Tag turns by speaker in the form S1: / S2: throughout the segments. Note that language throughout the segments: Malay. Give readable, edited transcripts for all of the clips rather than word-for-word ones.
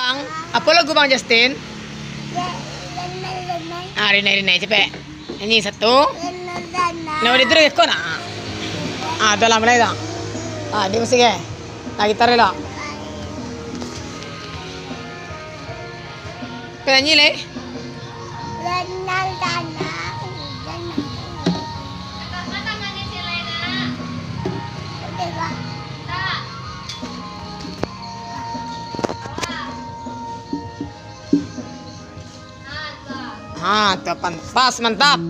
S1: Bang. Apa lagu Bang Justin? Ah, Rina, cepet. Nyanyi satu. Nah, udah terus kau nak? Ah, dah lah mulai dah. Ah, dia musik ke? Ah, gitar lah. Kau nyanyi le? Ah, tepan pas mantap.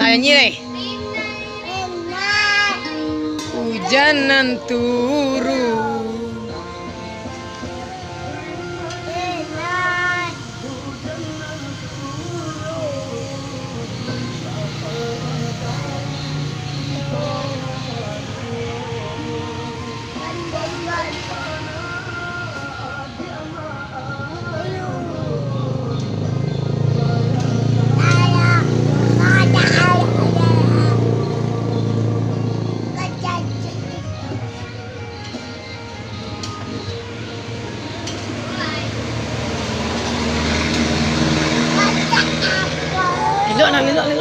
S1: Nah, nyanyi le. Hujanan turun.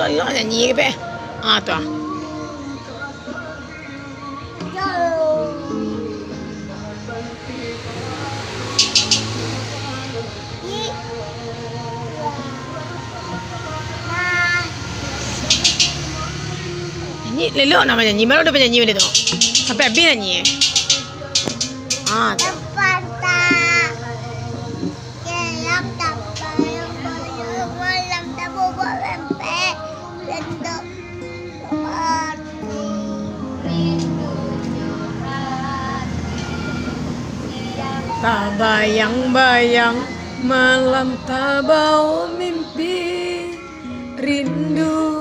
S1: Lelok nyanyi ke pe? Ah tu ah. Nyanyi lelok nama nyanyi. Mana udah penyanyi benda tu? Sampai habis nyanyi. Ah tu. Tak bayang-bayang malam tak bau mimpi rindu.